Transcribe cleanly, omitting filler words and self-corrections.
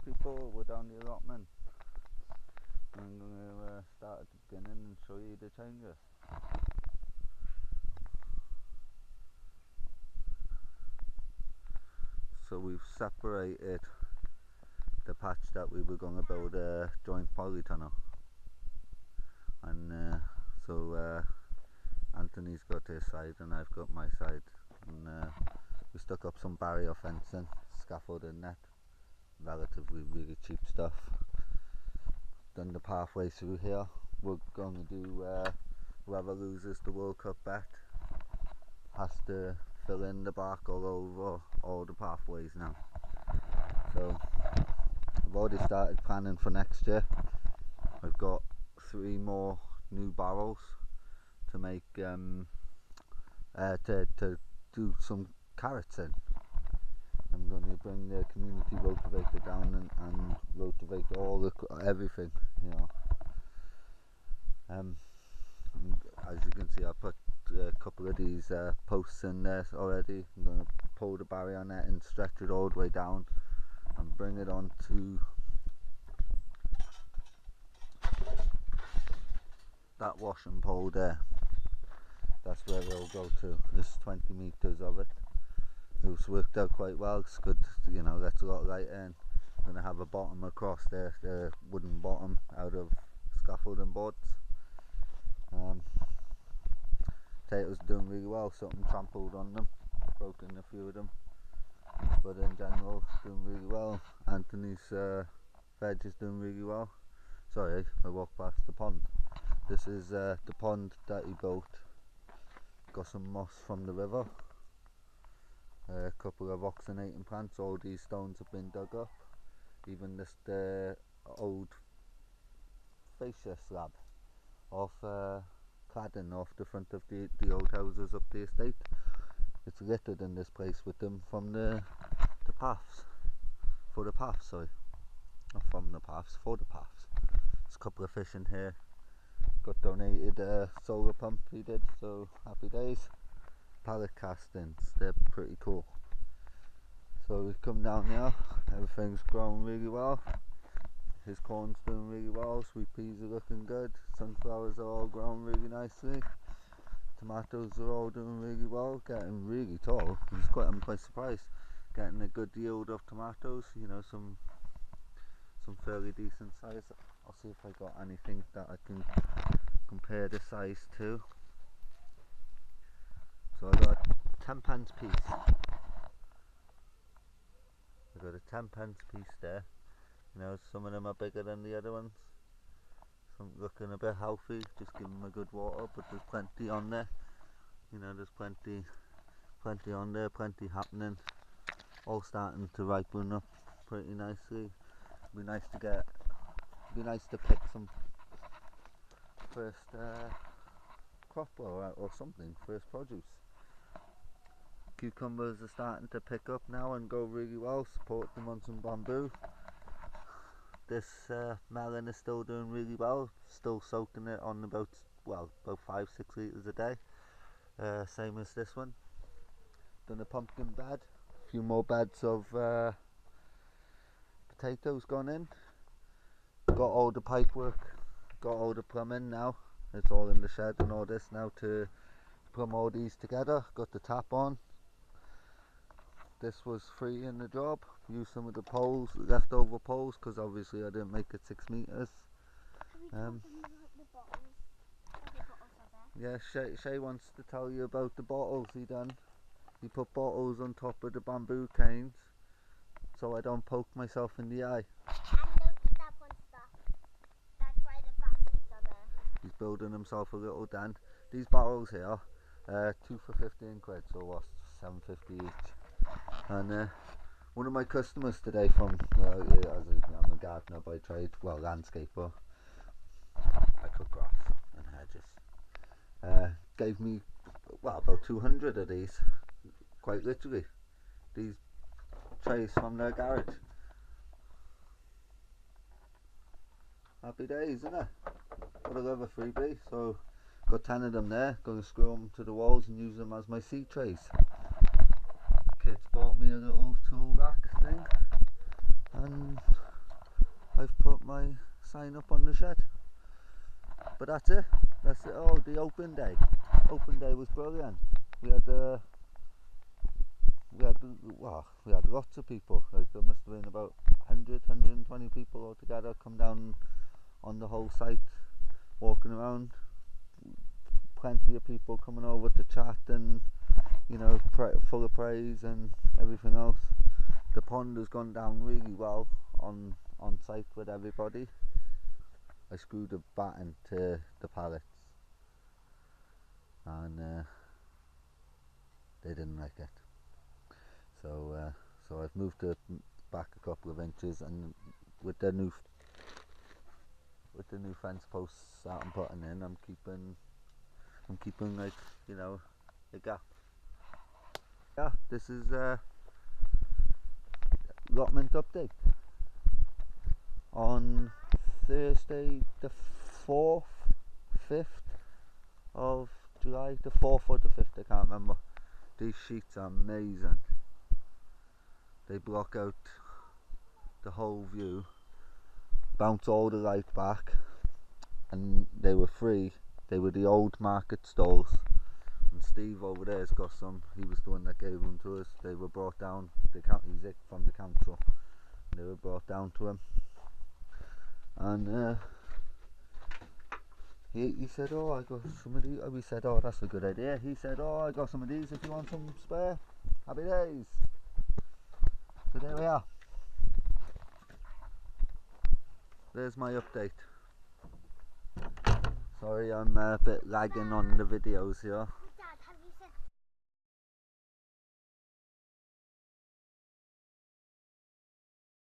people, we're down the allotment. I'm going to start at the beginning and show you the changes. So we've separated the patch that we were going to build a joint polytunnel, and so Anthony's got his side and I've got my side, and we stuck up some barrier fencing, scaffolding net, relatively really cheap stuff. Done the pathway through here. We're going to do whoever loses the World Cup bet has to fill in the bark all over all the pathways now. So I've already started planning for next year. I've got 3 more new barrels to make to do some carrots in. I'm going to bring the community rotivator down and rotivate everything, you know. As you can see, I put a couple of these posts in there already. I'm going to pull the barrier net and stretch it all the way down and bring it on to that washing pole there. That's where it'll go to. There's 20 metres of it. It's worked out quite well. It's good, you know, gets a lot of light in. I'm going to have a bottom across there, the wooden bottom out of scaffolding boards. Potatoes are doing really well. Something trampled on them, broken a few of them, but in general doing really well. Anthony's veg is doing really well. Sorry, I walked past the pond. This is the pond that he built. Got some moss from the river, a couple of oxygenating plants. All these stones have been dug up, even this old fascia slab off cladding off the front of the old houses up the estate. It's littered in this place with them from the paths, for the paths, sorry, not from the paths, for the paths. There's a couple of fish in here. Got donated a solar pump he did, so happy days. Pallet castings, they're pretty cool. So we've come down here, everything's growing really well. His corn's doing really well, sweet peas are looking good, sunflowers are all growing really nicely. Tomatoes are all doing really well, getting really tall. I'm quite surprised, getting a good yield of tomatoes, you know, some fairly decent size. I'll see if I got anything that I can compare the size to. So I got a 10 pence piece. I got a 10 pence piece there. You know, some of them are bigger than the other ones. Some looking a bit healthy, just give them a good water, but there's plenty on there. You know, there's plenty on there, plenty happening. All starting to ripen up pretty nicely. Be nice to pick some first crop or something, first produce. Cucumbers are starting to pick up now and go really well. Support them on some bamboo. This melon is still doing really well. Still soaking it on about 5-6 litres a day. Same as this one. Done a pumpkin bed. A few more beds of potatoes gone in. Got all the pipe work, got all the plumbing now. It's all in the shed and all this now to plumb all these together. Got the tap on. This was free in the job. Used some of the poles, leftover poles, because obviously I didn't make it 6 metres. Yeah, Shay wants to tell you about the bottles he done. He put bottles on top of the bamboo canes so I don't poke myself in the eye. And don't step on stuff. That's why the bamboos are there. He's building himself a little den. These barrels here, 2 for 15 quid, so what's 7.50 each. And one of my customers today from, I'm a gardener by trade, well, landscaper. I cut grass and hedges. Gave me, about 200 of these, quite literally. These trays from their garage. Happy days, isn't it? Gotta love a freebie. So, got 10 of them there. Gonna screw them to the walls and use them as my seed trays. Kids bought me a little tool rack thing, and my sign up on the shed. But that's it. That's it. Oh, the open day. Open day was brilliant. We had lots of people. Like there must have been about 100, 120 people altogether come down on the whole site, walking around. Plenty of people coming over to chat and, you know, full of praise and everything else. The pond has gone down really well on site with everybody. I screwed a bat into the pallets and they didn't like it. So I've moved it back a couple of inches, and with the new fence posts that I'm putting in, I'm keeping like, you know, a gap. Yeah, this is allotment update on Thursday the 4th, 5th of July, the 4th or the 5th, I can't remember. These sheets are amazing. They block out the whole view, bounce all the light back, and they were free. They were the old market stalls, and Steve over there's got some. He was the one that gave them to us. They were brought down, he's from the council. They were brought down to him, and he said, oh, I got some of these. We said, oh, that's a good idea. He said, oh, I got some of these if you want some spare. Happy days. So there we are. There's my update. Sorry, I'm a bit lagging on the videos here.